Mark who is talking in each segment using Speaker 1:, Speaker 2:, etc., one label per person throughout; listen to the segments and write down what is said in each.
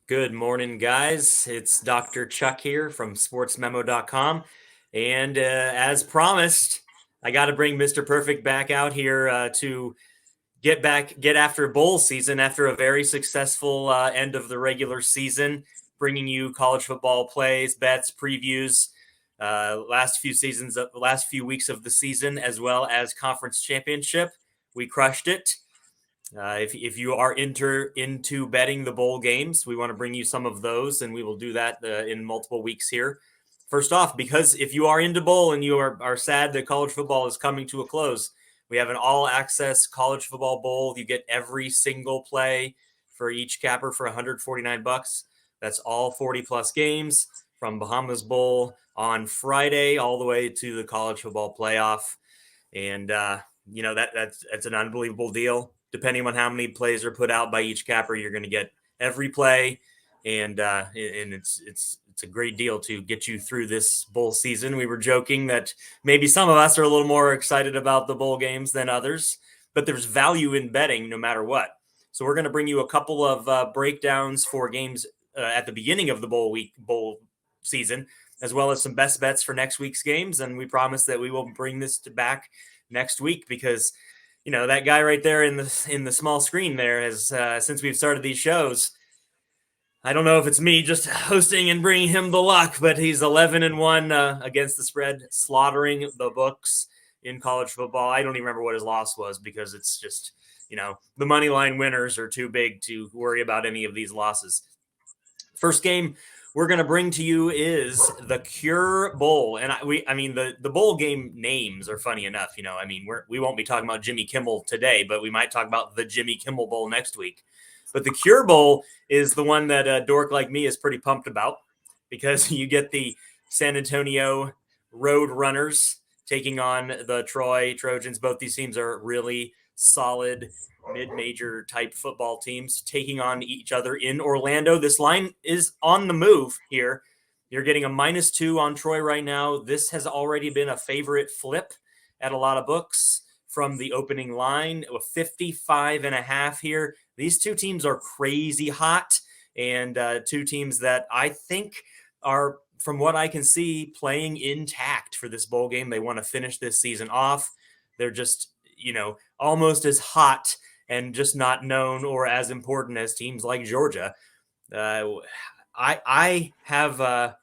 Speaker 1: Good morning, guys. It's Dr. Chuck here from sportsmemo.com. And as promised, I got to bring Mr. Perfect back out here to get after bowl season after a very successful end of the regular season, bringing you college football plays, bets, previews, last few weeks of the season, as well as conference championship. We crushed it. If you are into betting the bowl games, we want to bring you some of those, and we will do that in multiple weeks here. First off, because if you are into bowl and you are sad that college football is coming to a close, we have an all-access college football bowl. You get every single play for each capper for $149. That's all 40-plus games from Bahamas Bowl on Friday all the way to the college football playoff. And, that's an unbelievable deal. Depending on how many plays are put out by each capper, you're going to get every play, and it's a great deal to get you through this bowl season. We were joking that maybe some of us are a little more excited about the bowl games than others, but there's value in betting no matter what. So we're going to bring you a couple of breakdowns for games at the beginning of the bowl season, as well as some best bets for next week's games. And we promise that we will bring this back next week because that guy right there in the small screen there has since we've started these shows. I don't know if it's me just hosting and bringing him the luck, but he's 11-1 against the spread, slaughtering the books in college football. I don't even remember what his loss was because it's just, the money line winners are too big to worry about any of these losses. First game we're going to bring to you is the Cure Bowl. And the bowl game names are funny enough. We won't be talking about Jimmy Kimmel today, but we might talk about the Jimmy Kimmel Bowl next week. But the Cure Bowl is the one that a dork like me is pretty pumped about because you get the San Antonio Road Runners taking on the Troy Trojans. Both these teams are really solid mid-major type football teams taking on each other in Orlando. This line is on the move here. You're getting a -2 on Troy right now. This has already been a favorite flip at a lot of books from the opening line, a 55.5 here. These two teams are crazy hot, and two teams that I think are, from what I can see, playing intact for this bowl game. They want to finish this season off. They're just, almost as hot and just not known or as important as teams like Georgia. I have a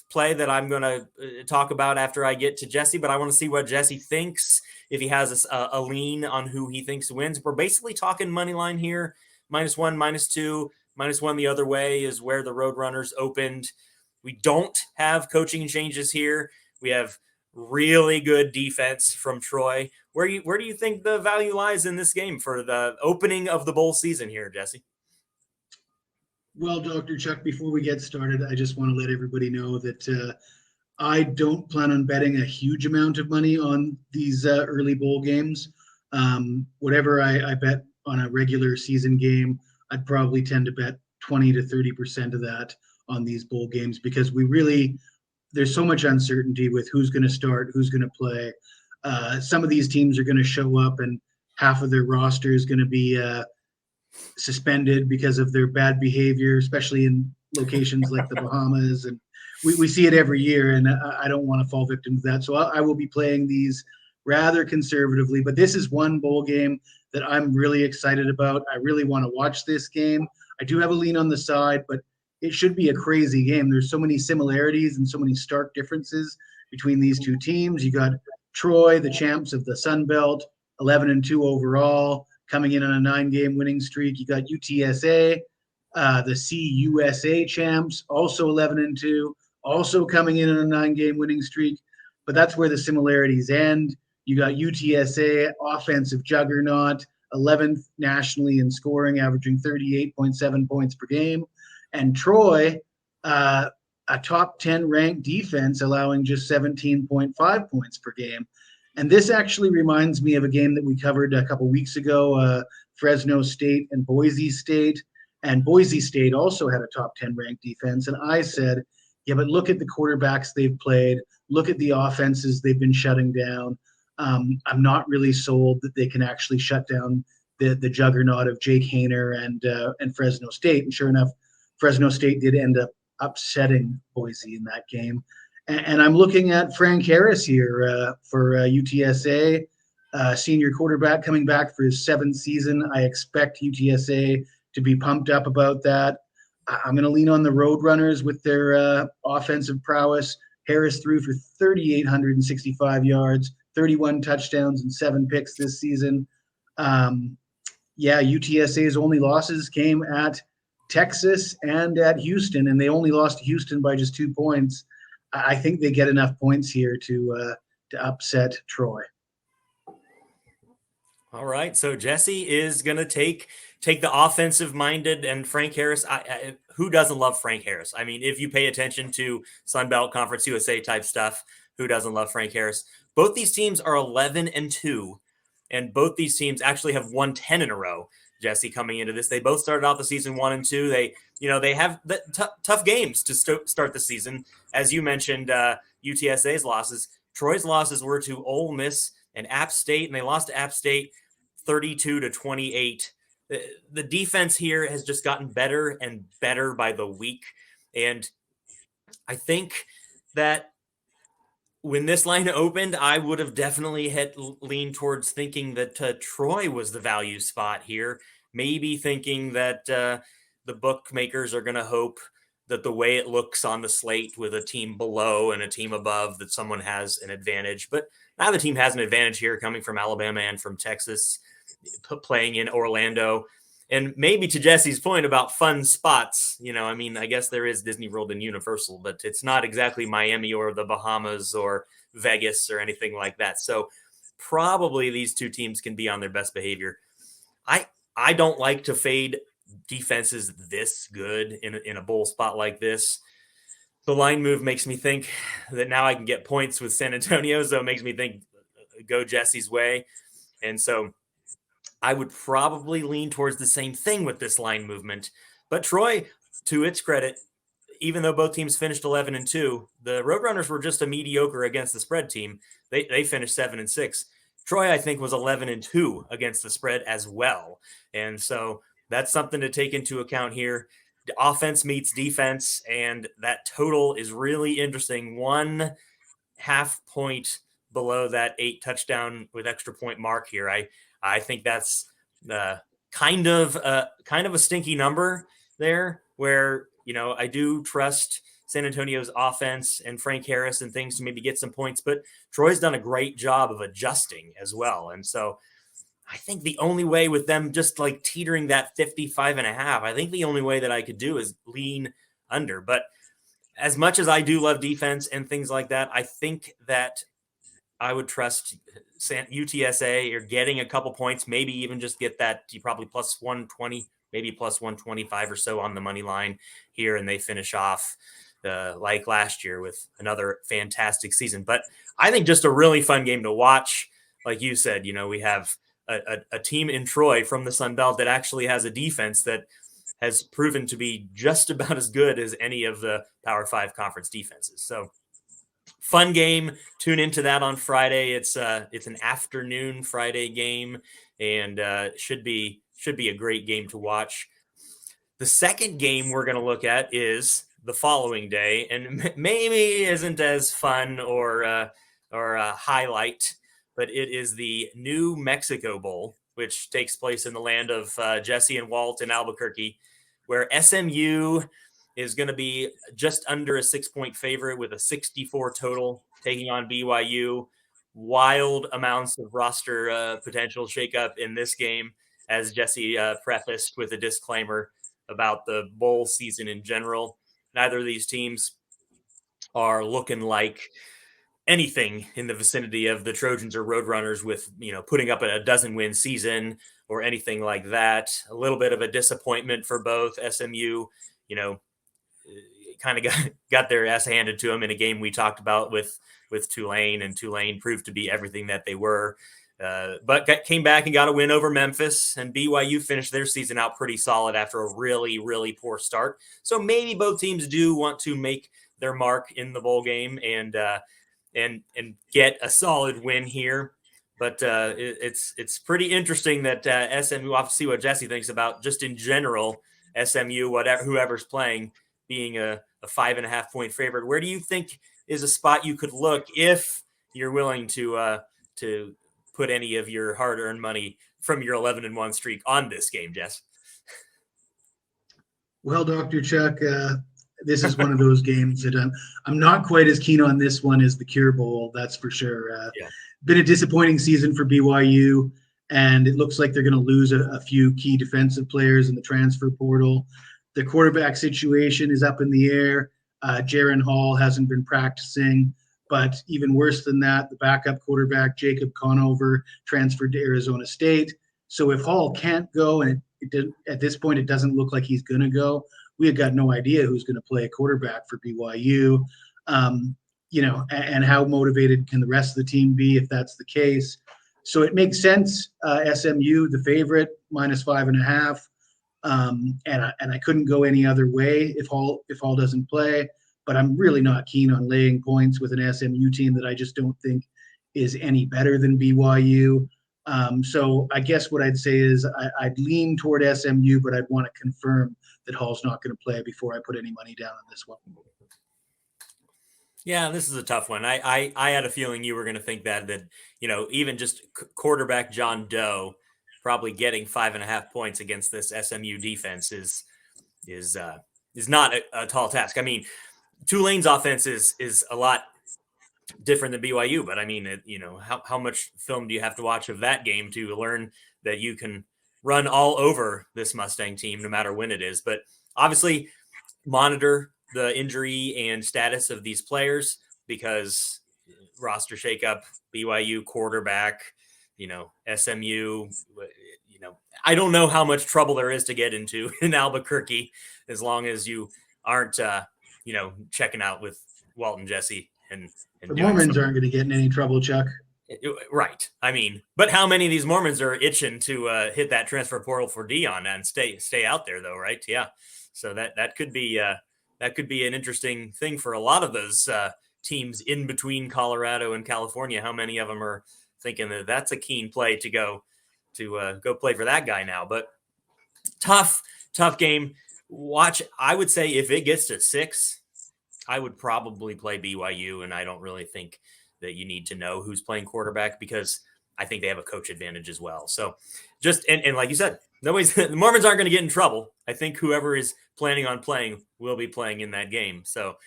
Speaker 1: play that I'm going to talk about after I get to Jesse, but I want to see what Jesse thinks, if he has a lean on who he thinks wins. We're basically talking money line here, -1, -2, -1 the other way is where the Roadrunners opened. We don't have coaching changes here. We have really good defense from Troy. Where do you think the value lies in this game for the opening of the bowl season here, Jesse?
Speaker 2: Well, Dr. Chuck, before we get started, I just want to let everybody know that I don't plan on betting a huge amount of money on these early bowl games. Whatever I bet on a regular season game, I'd probably tend to bet 20 to 30% of that on these bowl games because there's so much uncertainty with who's going to start, who's going to play. Some of these teams are going to show up and half of their roster is going to be suspended because of their bad behavior, especially in locations like the Bahamas. And we see it every year, and I don't want to fall victim to that. So I will be playing these rather conservatively. But this is one bowl game that I'm really excited about. I really want to watch this game. I do have a lean on the side, but it should be a crazy game. There's so many similarities and so many stark differences between these two teams. You got Troy, the champs of the Sun Belt, 11-2 overall, coming in on a 9-game winning streak. You got UTSA, the CUSA champs, also 11-2, also coming in on a 9-game winning streak. But that's where the similarities end. You got UTSA, offensive juggernaut, 11th nationally in scoring, averaging 38.7 points per game. And Troy, a top 10 ranked defense, allowing just 17.5 points per game. And this actually reminds me of a game that we covered a couple weeks ago, Fresno State and Boise State. And Boise State also had a top 10 ranked defense. And I said, yeah, but look at the quarterbacks they've played. Look at the offenses they've been shutting down. I'm not really sold that they can actually shut down the juggernaut of Jake Hayner and Fresno State. And sure enough, Fresno State did end up upsetting Boise in that game. And I'm looking at Frank Harris here for UTSA, senior quarterback coming back for his 7th season. I expect UTSA to be pumped up about that. I'm going to lean on the Roadrunners with their offensive prowess. Harris threw for 3,865 yards, 31 touchdowns, and 7 picks this season. UTSA's only losses came at Texas and at Houston, and they only lost to Houston by just 2 points. I think they get enough points here to upset Troy.
Speaker 1: All right, so Jesse is going to take the offensive-minded and Frank Harris. Who doesn't love Frank Harris? I mean, if you pay attention to Sun Belt Conference USA type stuff, who doesn't love Frank Harris? Both these teams are 11-2, and both these teams actually have won 10 in a row. Jesse, coming into this, they both started off the season 1-2. They have tough games to start the season. As you mentioned, UTSA's losses. Troy's losses were to Ole Miss and App State, and they lost to App State 32-28. The defense here has just gotten better and better by the week. And I think that when this line opened, I would have definitely leaned towards thinking that Troy was the value spot here. Maybe thinking that the bookmakers are going to hope that the way it looks on the slate with a team below and a team above, that someone has an advantage. But neither team has an advantage here, coming from Alabama and from Texas, playing in Orlando. And maybe to Jesse's point about fun spots, I guess there is Disney World and Universal, but it's not exactly Miami or the Bahamas or Vegas or anything like that. So probably these two teams can be on their best behavior. I don't like to fade defenses this good in a bowl spot like this. The line move makes me think that now I can get points with San Antonio, so it makes me think go Jesse's way. And so I would probably lean towards the same thing with this line movement. But Troy, to its credit, even though both teams finished 11-2, the Roadrunners were just a mediocre against the spread team. They finished 7-6. Troy, I think, was 11-2 against the spread as well. And so that's something to take into account here. The offense meets defense, and that total is really interesting. 1.5 point below that 8 touchdown with extra point mark here. I think that's kind of a stinky number there, where I do trust San Antonio's offense and Frank Harris and things to maybe get some points, but Troy's done a great job of adjusting as well. And so I think the only way with them just like teetering that 55.5, I think the only way that I could do is lean under. But as much as I do love defense and things like that, I think that I would trust UTSA or getting a couple points, maybe even just get that probably plus 120, maybe plus 125 or so on the money line here. And they finish off like last year with another fantastic season. But I think just a really fun game to watch. Like you said, we have a team in Troy from the Sun Belt that actually has a defense that has proven to be just about as good as any of the Power 5 conference defenses. So fun game. Tune into that on Friday. It's an afternoon Friday game, and should be a great game to watch. The second game we're going to look at is the following day, and maybe isn't as fun or a highlight, but it is the New Mexico Bowl, which takes place in the land of Jesse and Walt in Albuquerque, where SMU is going to be just under a 6-point favorite with a 64 total, taking on BYU. Wild amounts of roster potential shakeup in this game, as Jesse prefaced with a disclaimer about the bowl season in general. Neither of these teams are looking like anything in the vicinity of the Trojans or Roadrunners with, putting up a dozen-win season or anything like that. A little bit of a disappointment for both. SMU, kind of got their ass handed to them in a game we talked about with Tulane, and Tulane proved to be everything that they were. But came back and got a win over Memphis, and BYU finished their season out pretty solid after a really, really poor start. So maybe both teams do want to make their mark in the bowl game and get a solid win here. But it's pretty interesting that SMU. We'll have to see what Jesse thinks about just in general SMU, whoever's playing, being a 5.5 point favorite. Where do you think is a spot you could look if you're willing to put any of your hard-earned money from your 11-1 streak on this game, Jess?
Speaker 2: Well, Dr. Chuck, this is one of those games that I'm not quite as keen on this one as the Cure Bowl, that's for sure.
Speaker 1: Yeah.
Speaker 2: Been a disappointing season for BYU, and it looks like they're going to lose a few key defensive players in the transfer portal. The quarterback situation is up in the air. Jaron Hall hasn't been practicing, but even worse than that, the backup quarterback, Jacob Conover, transferred to Arizona State. So if Hall can't go, and at this point it doesn't look like he's going to go, we have got no idea who's going to play a quarterback for BYU. And how motivated can the rest of the team be if that's the case? So it makes sense. SMU, the favorite, -5.5. And I couldn't go any other way if Hall doesn't play. But I'm really not keen on laying points with an SMU team that I just don't think is any better than BYU. So I guess what I'd say is I'd lean toward SMU, but I'd want to confirm that Hall's not going to play before I put any money down on this one.
Speaker 1: Yeah, this is a tough one. I had a feeling you were going to think that even just quarterback John Doe probably getting 5.5 points against this SMU defense is not a tall task. I mean, Tulane's offense is a lot different than BYU, but I mean, how much film do you have to watch of that game to learn that you can run all over this Mustang team no matter when it is? But obviously monitor the injury and status of these players, because roster shakeup, BYU quarterback, SMU, I don't know how much trouble there is to get into in Albuquerque, as long as you aren't, checking out with Walton, Jesse, and
Speaker 2: the Mormons aren't going to get in any trouble, Chuck.
Speaker 1: Right. I mean, but how many of these Mormons are itching to hit that transfer portal for Dion and stay out there, though, right? Yeah. So that could be an interesting thing for a lot of those teams in between Colorado and California. How many of them are thinking that that's a keen play to go play for that guy now? But tough game. Watch. I would say if it gets to 6, I would probably play BYU, and I don't really think that you need to know who's playing quarterback, because I think they have a coach advantage as well. So just and like you said, the Mormons aren't going to get in trouble. I think whoever is planning on playing will be playing in that game. So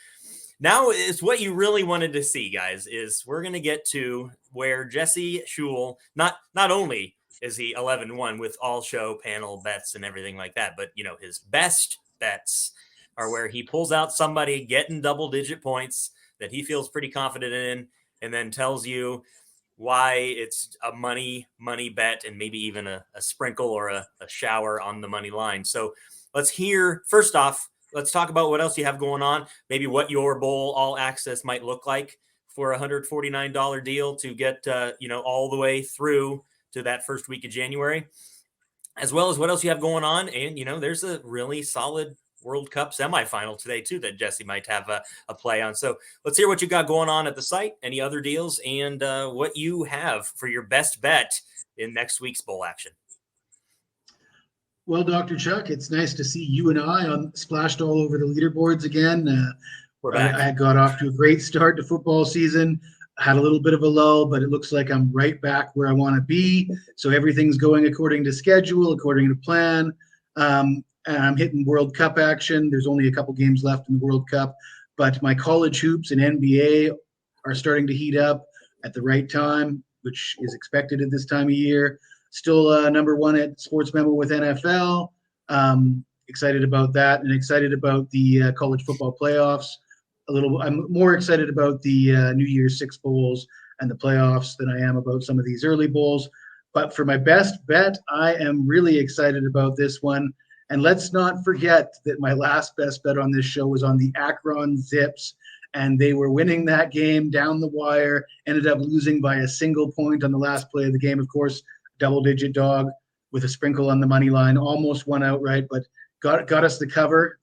Speaker 1: now is what you really wanted to see, guys, is we're going to get to where Jesse Schule, not only is he 11-1 with all show panel bets and everything like that, but his best bets are where he pulls out somebody getting double-digit points that he feels pretty confident in, and then tells you why it's a money bet, and maybe even a sprinkle or a shower on the money line. So let's talk about what else you have going on, maybe what your bowl all access might look like for a $149 deal to get, all the way through to that first week of January, as well as what else you have going on. And, there's a really solid World Cup semifinal today too that Jesse might have a play on. So let's hear what you got going on at the site, any other deals, and what you have for your best bet in next week's bowl action.
Speaker 2: Well, Dr. Chuck, it's nice to see you and I splashed all over the leaderboards again.
Speaker 1: We're back.
Speaker 2: I got off to a great start to football season. Had a little bit of a lull, but it looks like I'm right back where I want to be. So everything's going according to schedule, according to plan. And I'm hitting World Cup action. There's only a couple games left in the World Cup, but my college hoops and NBA are starting to heat up at the right time, which is expected at this time of year. Still number one at Sports Memo with NFL. Excited about that, and excited about the college football playoffs. I'm more excited about the New Year's 6 bowls and the playoffs than I am about some of these early bowls. But for my best bet, I am really excited about this one. And let's not forget that my last best bet on this show was on the Akron Zips, and they were winning that game down the wire, ended up losing by a single point on the last play of the game. Of course, double-digit dog with a sprinkle on the money line, almost won outright, but got us the cover.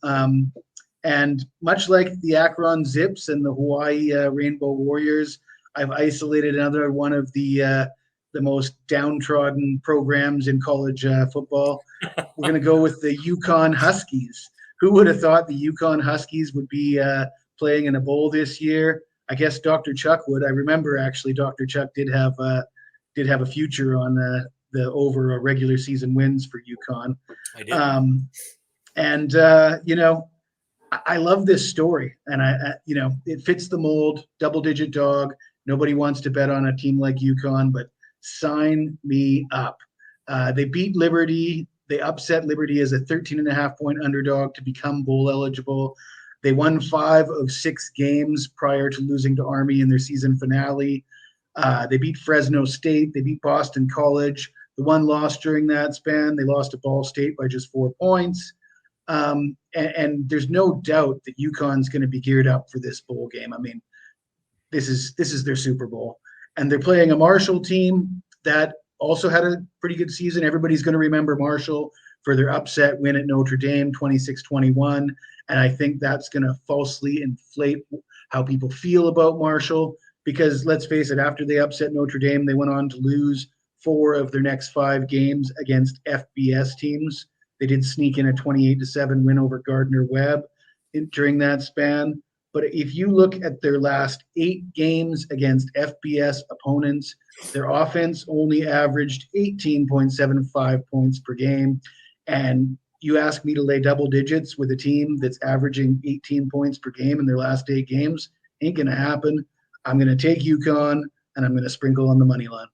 Speaker 2: And much like the Akron Zips and the Hawaii Rainbow Warriors, I've isolated another one of the the most downtrodden programs in college football. We're going to go with the UConn Huskies. Who would have thought the UConn Huskies would be playing in a bowl this year? I guess Dr. Chuck would. I remember actually Dr. Chuck did have a future on the over regular season wins for UConn.
Speaker 1: I did.
Speaker 2: And I love this story, and it fits the mold. Double-digit dog. Nobody wants to bet on a team like UConn, but sign me up. They beat Liberty. They upset Liberty as a 13.5-point underdog to become bowl eligible. They won 5 of 6 games prior to losing to Army in their season finale. They beat Fresno State. They beat Boston College. The one loss during that span, they lost to Ball State by just 4 points. And there's no doubt that UConn's going to be geared up for this bowl game. I mean, this is their Super Bowl, and they're playing a Marshall team that also had a pretty good season. Everybody's going to remember Marshall for their upset win at Notre Dame, 26-21, and I think that's going to falsely inflate how people feel about Marshall, because let's face it, after they upset Notre Dame, they went on to lose 4 of their next 5 games against FBS teams. They did sneak in a 28-7 win over Gardner-Webb during that span. But if you look at their last 8 games against FBS opponents, their offense only averaged 18.75 points per game. And you ask me to lay double digits with a team that's averaging 18 points per game in their last 8 games, ain't going to happen. I'm going to take UConn, and I'm going to sprinkle on the money line.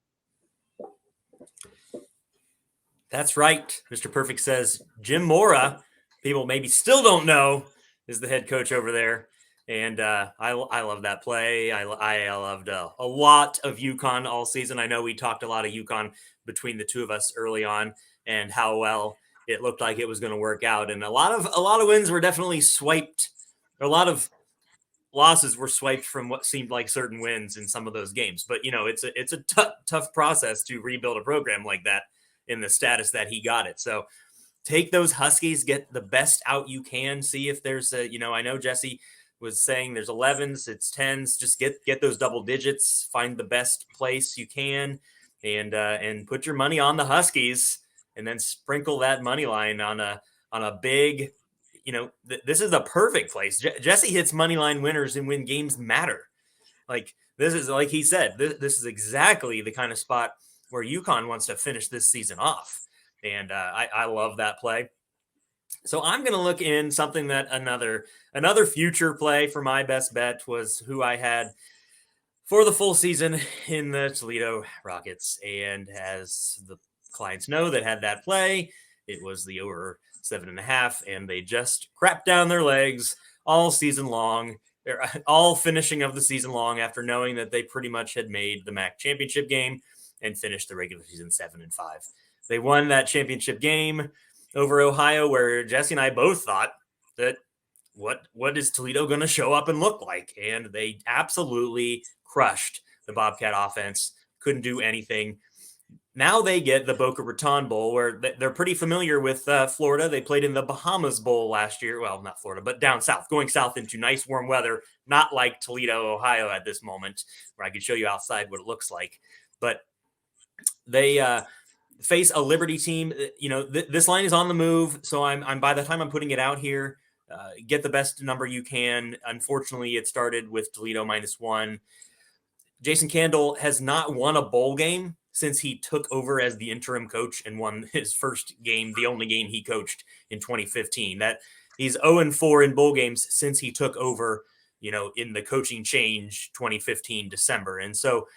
Speaker 1: That's right. Mr. Perfect says Jim Mora, people maybe still don't know, is the head coach over there. And I love that play. I loved a lot of UConn all season. I know we talked a lot of UConn between the two of us early on, and how well it looked like it was going to work out. And a lot of wins were definitely swiped. A lot of losses were swiped from what seemed like certain wins in some of those games. But it's a tough process to rebuild a program like that in the status that he got it. So take those Huskies, get the best out you can. See if there's I know Jesse was saying there's 11s, it's 10s. Just get those double digits, find the best place you can, and put your money on the Huskies, and then sprinkle that money line on a big, this is the perfect place. Jesse hits money line winners and when games matter. Like this is, like he said, this is exactly the kind of spot where UConn wants to finish this season off. And I love that play. So I'm going to look in something that another future play for my best bet was who I had for the full season in the Toledo Rockets. And as the clients know that had that play, it was the over 7.5, and they just crapped down their legs all season long. They're all finishing of the season long after knowing that they pretty much had made the MAC championship game and finished the regular season 7-5. They won that championship game over Ohio, where Jesse and I both thought that what is Toledo going to show up and look like? And they absolutely crushed the Bobcat offense, couldn't do anything. Now they get the Boca Raton Bowl, where they're pretty familiar with Florida. They played in the Bahamas Bowl last year. Well, not Florida, but down south, going south into nice warm weather, not like Toledo, Ohio at this moment, where I could show you outside what it looks like. But they face a Liberty team. This line is on the move. So I'm by the time I'm putting it out here, get the best number you can. Unfortunately, it started with Toledo -1. Jason Candle has not won a bowl game since he took over as the interim coach and won his first game, the only game he coached in 2015. That he's 0-4 in bowl games since he took over, in the coaching change 2015 December. And so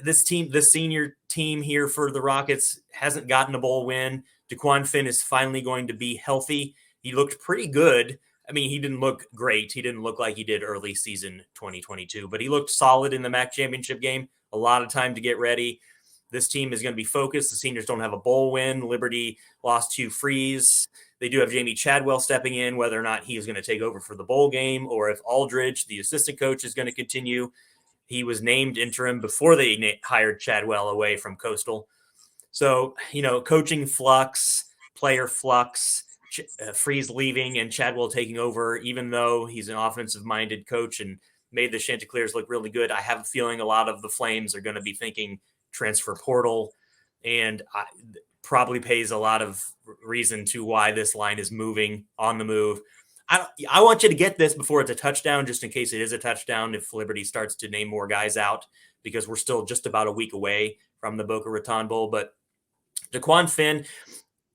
Speaker 1: this senior team here for the Rockets hasn't gotten a bowl win. DeQuan Finn is finally going to be healthy. He looked pretty good. I mean, he didn't look great. He didn't look like he did early season 2022, but he looked solid in the MAC championship game. A lot of time to get ready. This team is going to be focused. The seniors don't have a bowl win. Liberty lost to Freeze. They do have Jamie Chadwell stepping in, whether or not he is going to take over for the bowl game, or if Aldridge, the assistant coach, is going to continue. He was named interim before they hired Chadwell away from Coastal. So, coaching flux, player flux, Freeze leaving and Chadwell taking over, even though he's an offensive-minded coach and made the Chanticleers look really good. I have a feeling a lot of the Flames are going to be thinking transfer portal, and probably pays a lot of reason to why this line is moving on the move. I want you to get this before it's a touchdown, just in case it is a touchdown, if Liberty starts to name more guys out, because we're still just about a week away from the Boca Raton Bowl. But Daquan Finn,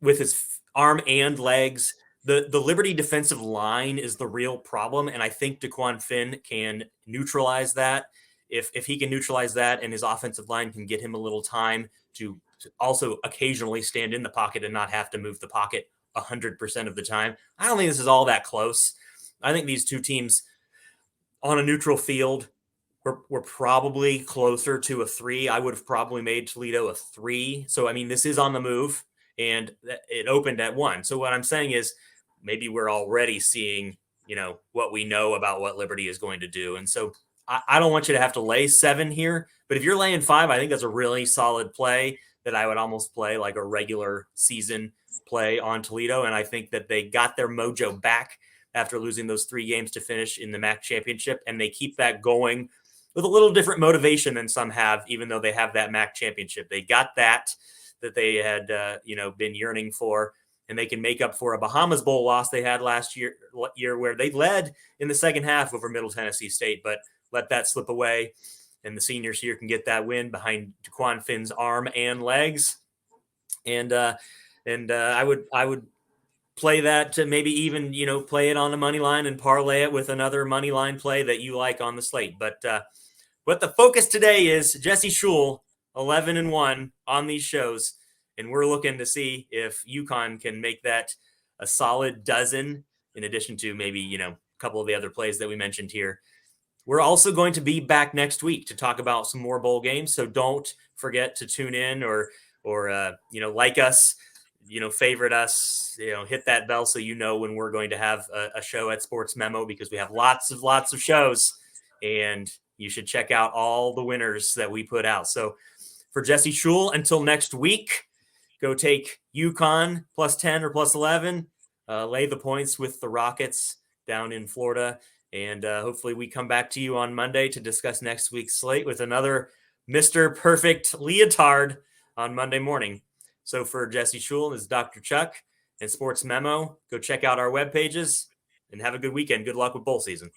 Speaker 1: with his arm and legs, the Liberty defensive line is the real problem, and I think Daquan Finn can neutralize that. If he can neutralize that, and his offensive line can get him a little time to also occasionally stand in the pocket and not have to move the pocket 100% of the time, I don't think this is all that close. I think these two teams on a neutral field, we're probably closer to a 3. I would have probably made Toledo a 3. So, I mean, this is on the move, and it opened at 1. So what I'm saying is maybe we're already seeing, what we know about what Liberty is going to do. And so I don't want you to have to lay 7 here, but if you're laying 5, I think that's a really solid play that I would almost play like a regular season play on Toledo. And I think that they got their mojo back after losing those 3 games to finish in the MAC championship. And they keep that going with a little different motivation than some have, even though they have that MAC championship. They got that they had, been yearning for, and they can make up for a Bahamas Bowl loss they had last year where they led in the second half over Middle Tennessee State, but let that slip away. And the seniors here can get that win behind Daquan Finn's arm and legs. And I would play that to maybe even, play it on the money line and parlay it with another money line play that you like on the slate. But the focus today is Jesse Schule, 11-1 on these shows. And we're looking to see if UConn can make that a solid dozen, in addition to maybe, a couple of the other plays that we mentioned here. We're also going to be back next week to talk about some more bowl games. So don't forget to tune in or like us, favorite us, hit that bell so when we're going to have a show at Sports Memo, because we have lots of shows, and you should check out all the winners that we put out. So for Jesse Schule, until next week, go take UConn +10 or +11, lay the points with the Rockets down in Florida. And hopefully we come back to you on Monday to discuss next week's slate with another Mr. Perfect Leotard on Monday morning. So for Jesse Schule, this is Dr. Chuck and Sports Memo. Go check out our web pages and have a good weekend. Good luck with bowl season.